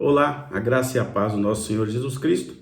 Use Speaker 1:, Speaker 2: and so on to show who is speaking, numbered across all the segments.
Speaker 1: Olá, a graça e a paz do nosso Senhor Jesus Cristo.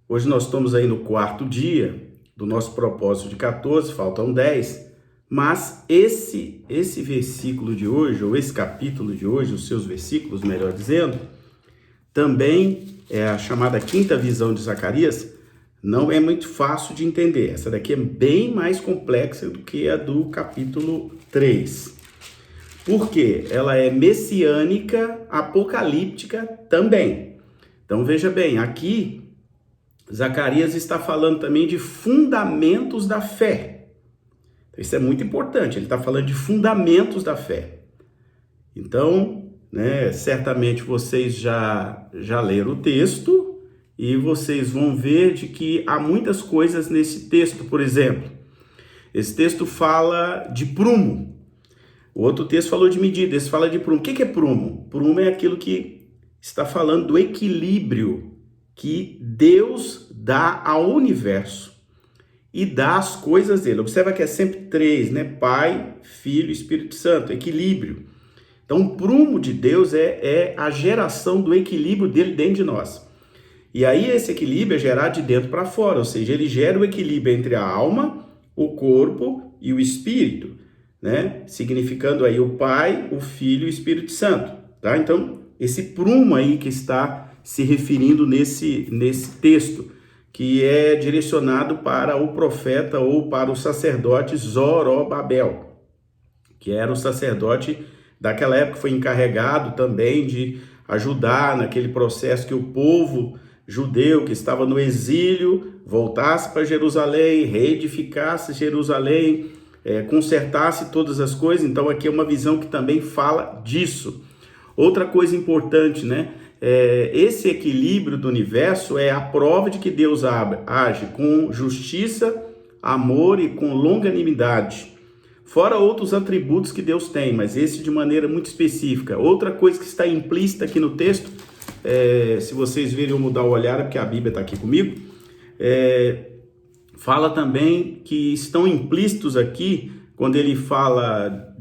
Speaker 1: Hoje nós estamos aí no 4º dia do nosso propósito de 14, faltam 10, mas esse versículo de hoje, ou esse capítulo de hoje, os seus versículos, melhor dizendo, também é a chamada quinta visão de Zacarias, não é muito fácil de entender. Essa daqui é bem mais complexa do que a do capítulo 3. Porque ela é messiânica, apocalíptica também. Então veja bem, aqui Zacarias está falando também de fundamentos da fé. Isso é muito importante, ele está falando de fundamentos da fé. Então, certamente vocês já leram o texto e vocês vão ver de que há muitas coisas nesse texto. Por exemplo, esse texto fala de prumo. O outro texto falou de medida, esse fala de prumo. O que é prumo? Prumo é aquilo que está falando do equilíbrio que Deus dá ao universo e dá às coisas dele. Observa que é sempre 3, Pai, Filho e Espírito Santo, equilíbrio. Então, o prumo de Deus é a geração do equilíbrio dele dentro de nós. E aí esse equilíbrio é gerado de dentro para fora, ou seja, ele gera o equilíbrio entre a alma, o corpo e o espírito. Significando aí o Pai, o Filho e o Espírito Santo, tá? Então, esse prumo aí que está se referindo nesse texto, que é direcionado para o profeta ou para o sacerdote Zorobabel, que era o sacerdote daquela época, foi encarregado também de ajudar naquele processo que o povo judeu que estava no exílio voltasse para Jerusalém, reedificasse Jerusalém, consertasse todas as coisas. Então aqui é uma visão que também fala disso. Outra coisa importante, esse equilíbrio do universo é a prova de que Deus age com justiça, amor e com longanimidade. Fora outros atributos que Deus tem, mas esse de maneira muito específica. Outra coisa que está implícita aqui no texto, se vocês virem eu mudar o olhar, é porque a Bíblia está aqui comigo, fala também que estão implícitos aqui, quando ele fala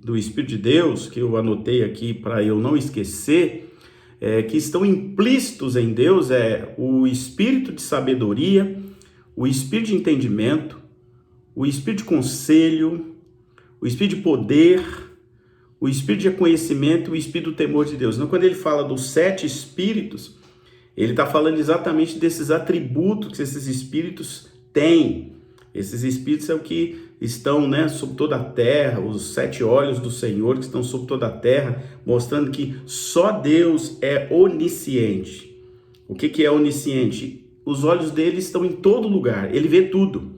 Speaker 1: do Espírito de Deus, que eu anotei aqui para eu não esquecer, que estão implícitos em Deus o Espírito de sabedoria, o Espírito de entendimento, o Espírito de conselho, o Espírito de poder, o Espírito de conhecimento e o Espírito do temor de Deus. Então, quando ele fala dos 7 Espíritos, ele está falando exatamente desses atributos que esses Espíritos têm. Esses Espíritos é o que estão sobre toda a terra, os 7 olhos do Senhor que estão sobre toda a terra, mostrando que só Deus é onisciente. O que é onisciente? Os olhos dele estão em todo lugar, ele vê tudo,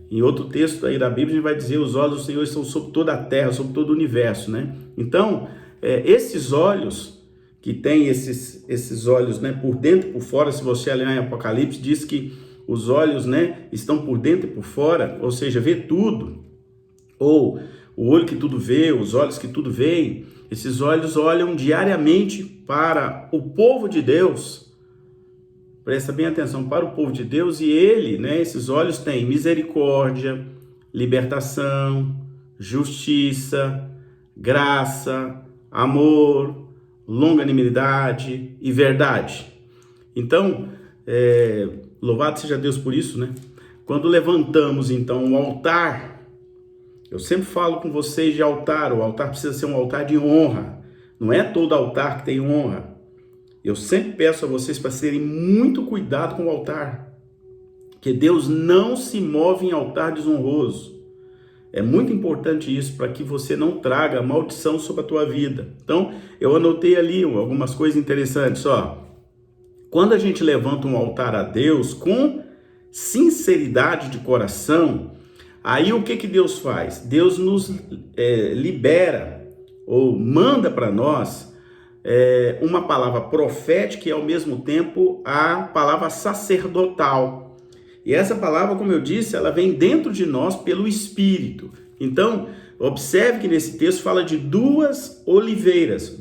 Speaker 1: Em outro texto aí da Bíblia, a gente vai dizer: os olhos do Senhor estão sobre toda a terra, sobre todo o universo, Então, esses olhos, que tem esses olhos, por dentro e por fora, se você olhar em Apocalipse, diz que os olhos, estão por dentro e por fora, ou seja, vê tudo, ou o olho que tudo vê, os olhos que tudo veem. Esses olhos olham diariamente para o povo de Deus. Presta bem atenção, para o povo de Deus, e ele, esses olhos têm misericórdia, libertação, justiça, graça, amor, longanimidade e verdade. Então, louvado seja Deus por isso, Quando levantamos, então, um altar, eu sempre falo com vocês de altar, o altar precisa ser um altar de honra, não é todo altar que tem honra. Eu sempre peço a vocês para terem muito cuidado com o altar, que Deus não se move em altar desonroso. É muito importante isso para que você não traga maldição sobre a tua vida. Então, eu anotei ali algumas coisas interessantes. Quando a gente levanta um altar a Deus com sinceridade de coração, aí o que Deus faz? Deus nos libera ou manda para nós uma palavra profética e ao mesmo tempo a palavra sacerdotal. E essa palavra, como eu disse, ela vem dentro de nós pelo Espírito. Então, observe que nesse texto fala de 2 oliveiras,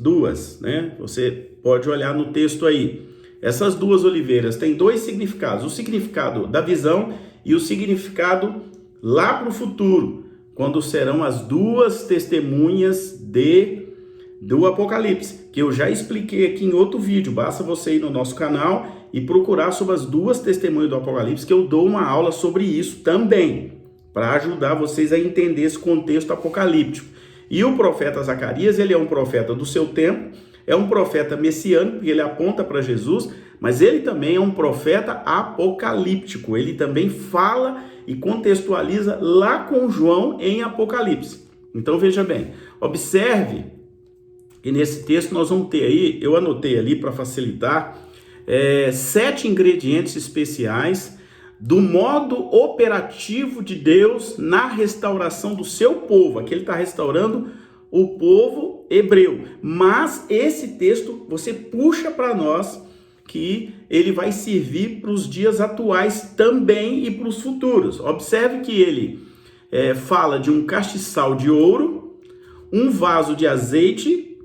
Speaker 1: Você pode olhar no texto aí. Essas 2 oliveiras têm 2 significados, o significado da visão e o significado lá para o futuro, quando serão as 2 testemunhas de do Apocalipse, que eu já expliquei aqui em outro vídeo. Basta você ir no nosso canal e procurar sobre as duas testemunhas do Apocalipse, que eu dou uma aula sobre isso também, para ajudar vocês a entender esse contexto apocalíptico. E o profeta Zacarias, ele é um profeta do seu tempo, é um profeta messiânico, porque ele aponta para Jesus, mas ele também é um profeta apocalíptico. Ele também fala e contextualiza lá com João em Apocalipse. Então veja bem, observe que nesse texto nós vamos ter aí, eu anotei ali para facilitar, 7 ingredientes especiais do modo operativo de Deus na restauração do seu povo. Aqui ele está restaurando o povo hebreu. Mas esse texto você puxa para nós que ele vai servir para os dias atuais também e para os futuros. Observe que ele fala de um castiçal de ouro, um vaso de azeite,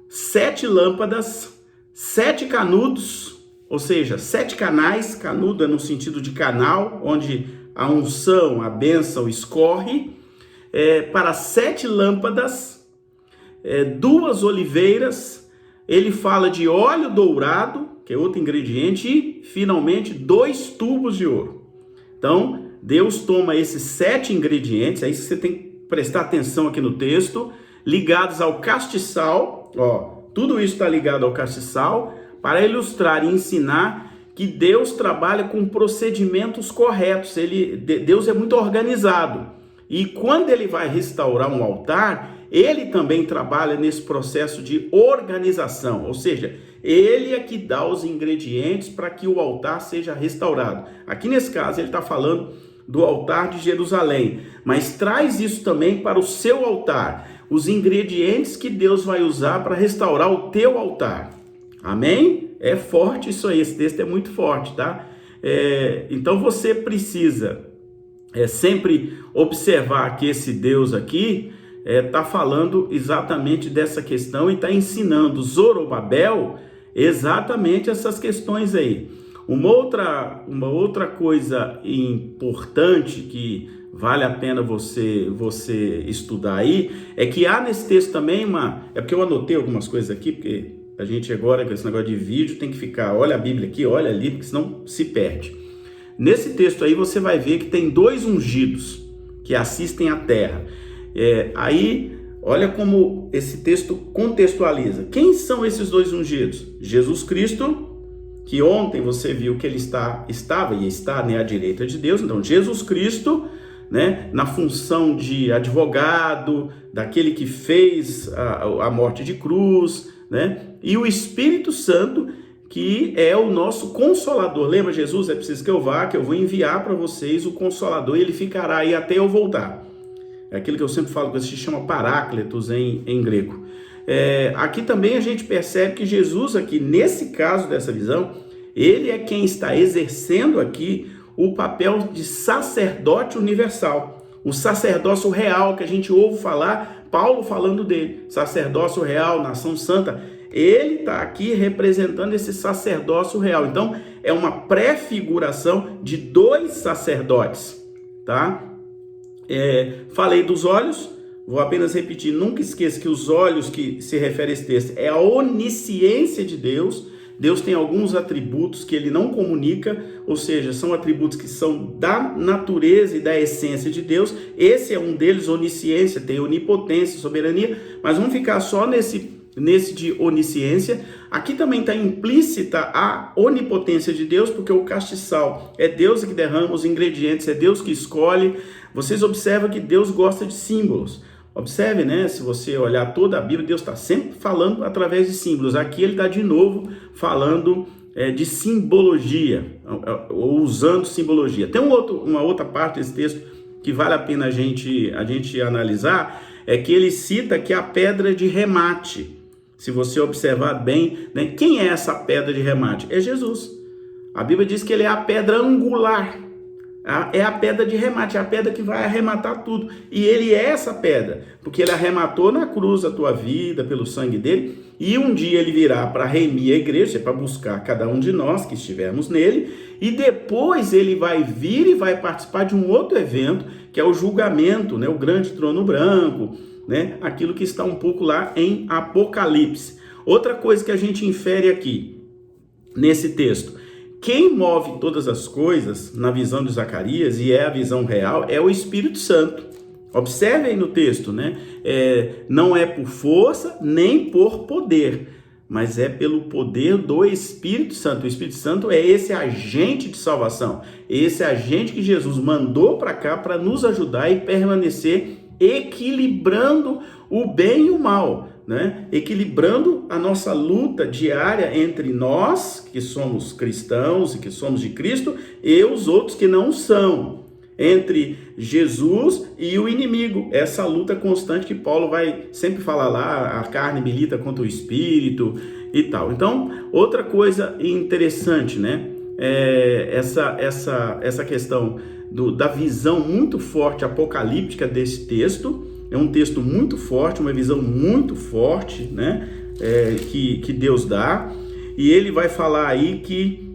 Speaker 1: 7 lâmpadas, 7 canudos, ou seja, 7 canais. Canudo é no sentido de canal, onde a unção, a bênção escorre, para 7 lâmpadas, 2 oliveiras. Ele fala de óleo dourado, que é outro ingrediente, e finalmente 2 tubos de ouro. Então, Deus toma esses 7 ingredientes, aí você tem que prestar atenção aqui no texto, ligados ao castiçal, tudo isso está ligado ao castiçal, para ilustrar e ensinar que Deus trabalha com procedimentos corretos. Deus é muito organizado. E quando ele vai restaurar um altar, ele também trabalha nesse processo de organização. Ou seja, ele é que dá os ingredientes para que o altar seja restaurado. Aqui nesse caso ele está falando do altar de Jerusalém. Mas traz isso também para o seu altar. Os ingredientes que Deus vai usar para restaurar o teu altar. Amém? É forte isso aí, esse texto é muito forte, tá? Então você precisa sempre observar que esse Deus aqui está falando exatamente dessa questão e está ensinando Zorobabel exatamente essas questões aí. Uma outra coisa importante que vale a pena você estudar aí, é que há nesse texto também é porque eu anotei algumas coisas aqui, porque a gente agora, com esse negócio de vídeo, tem que ficar, olha a Bíblia aqui, olha ali, porque senão se perde. Nesse texto aí você vai ver que tem 2 ungidos que assistem à terra. Aí, olha como esse texto contextualiza. Quem são esses 2 ungidos? Jesus Cristo, que ontem você viu que ele estava e está à direita de Deus. Então, Jesus Cristo, né, na função de advogado, daquele que fez a morte de cruz, né? E o Espírito Santo, que é o nosso Consolador. Lembra, Jesus? É preciso que eu vá, que eu vou enviar para vocês o Consolador, e ele ficará aí até eu voltar. É aquilo que eu sempre falo, que se chama Paráclitos em grego. Aqui também a gente percebe que Jesus, aqui nesse caso dessa visão, ele é quem está exercendo aqui o papel de sacerdote universal. O sacerdócio real que a gente ouve falar, Paulo falando dele, sacerdócio real, nação santa, ele está aqui representando esse sacerdócio real. Então, é uma prefiguração de 2 sacerdotes, tá? Falei dos olhos, vou apenas repetir, nunca esqueça que os olhos que se refere a esse texto é a onisciência de Deus. Deus tem alguns atributos que ele não comunica, ou seja, são atributos que são da natureza e da essência de Deus. Esse é um deles, onisciência, tem onipotência, soberania, mas vamos ficar só nesse de onisciência. Aqui também está implícita a onipotência de Deus, porque o castiçal é Deus que derrama os ingredientes, é Deus que escolhe. Vocês observam que Deus gosta de símbolos. Observe, né? Se você olhar toda a Bíblia, Deus está sempre falando através de símbolos. Aqui ele está de novo falando de simbologia, ou usando simbologia. Tem uma outra parte desse texto que vale a pena a gente analisar, é que ele cita que a pedra de remate. Se você observar bem, né? Quem é essa pedra de remate? É Jesus. A Bíblia diz que ele é a pedra angular. É a pedra de remate, é a pedra que vai arrematar tudo. E ele é essa pedra, porque ele arrematou na cruz a tua vida pelo sangue dele, e um dia ele virá para remir a igreja, para buscar cada um de nós que estivermos nele, e depois ele vai vir e vai participar de um outro evento, que é o julgamento, né? O grande trono branco, né, aquilo que está um pouco lá em Apocalipse. Outra coisa que a gente infere aqui, nesse texto, quem move todas as coisas, na visão de Zacarias, e é a visão real, é o Espírito Santo. Observe aí no texto, né? Não é por força, nem por poder, mas é pelo poder do Espírito Santo. O Espírito Santo é esse agente de salvação, esse agente que Jesus mandou para cá para nos ajudar e permanecer equilibrando o bem e o mal, né? Equilibrando a nossa luta diária entre nós, que somos cristãos e que somos de Cristo, e os outros que não são, entre Jesus e o inimigo, essa luta constante que Paulo vai sempre falar lá, a carne milita contra o espírito e tal. Então, outra coisa interessante, né, essa questão da visão muito forte apocalíptica desse texto. É um texto muito forte, uma visão muito forte, né, que Deus dá, e ele vai falar aí que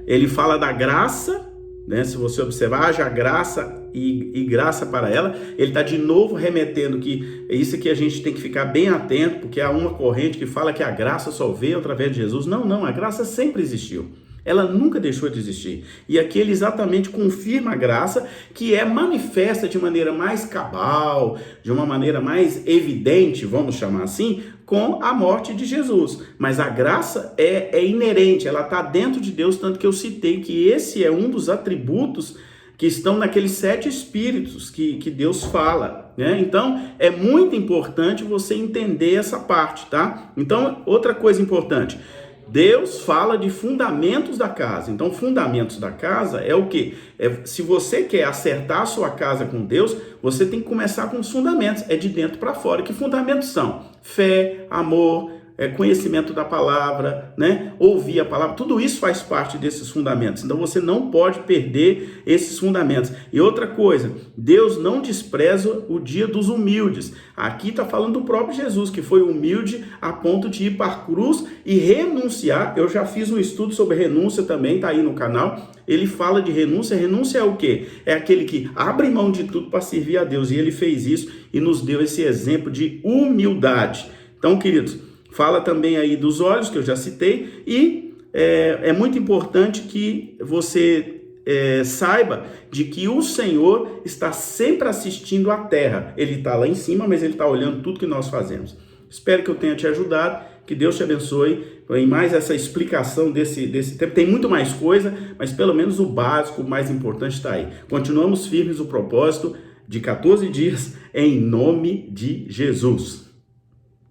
Speaker 1: ele fala da graça, né? Se você observar, haja graça e graça para ela. Ele está de novo remetendo que é isso que a gente tem que ficar bem atento, porque há uma corrente que fala que a graça só veio através de Jesus. Não, a graça sempre existiu. Ela nunca deixou de existir. E aqui ele exatamente confirma a graça, que é manifesta de maneira mais cabal, de uma maneira mais evidente, vamos chamar assim, com a morte de Jesus. Mas a graça é inerente, ela está dentro de Deus, tanto que eu citei que esse é um dos atributos que estão naqueles 7 espíritos que Deus fala, né? Então, é muito importante você entender essa parte, tá? Então, outra coisa importante, Deus fala de fundamentos da casa. Então, fundamentos da casa é o quê? Se você quer acertar a sua casa com Deus, você tem que começar com os fundamentos. É de dentro para fora. Que fundamentos são? Fé, amor, conhecimento da palavra, né? Ouvir a palavra. Tudo isso faz parte desses fundamentos. Então, você não pode perder esses fundamentos. E outra coisa, Deus não despreza o dia dos humildes. Aqui está falando do próprio Jesus, que foi humilde a ponto de ir para a cruz e renunciar. Eu já fiz um estudo sobre renúncia também, está aí no canal. Ele fala de renúncia. Renúncia é o quê? É aquele que abre mão de tudo para servir a Deus. E ele fez isso e nos deu esse exemplo de humildade. Então, queridos, fala também aí dos olhos, que eu já citei, e é muito importante que você saiba de que o Senhor está sempre assistindo a terra. Ele está lá em cima, mas ele está olhando tudo que nós fazemos. Espero que eu tenha te ajudado, que Deus te abençoe em mais essa explicação desse tempo. Tem muito mais coisa, mas pelo menos o básico, o mais importante está aí. Continuamos firmes no propósito de 14 dias, em nome de Jesus.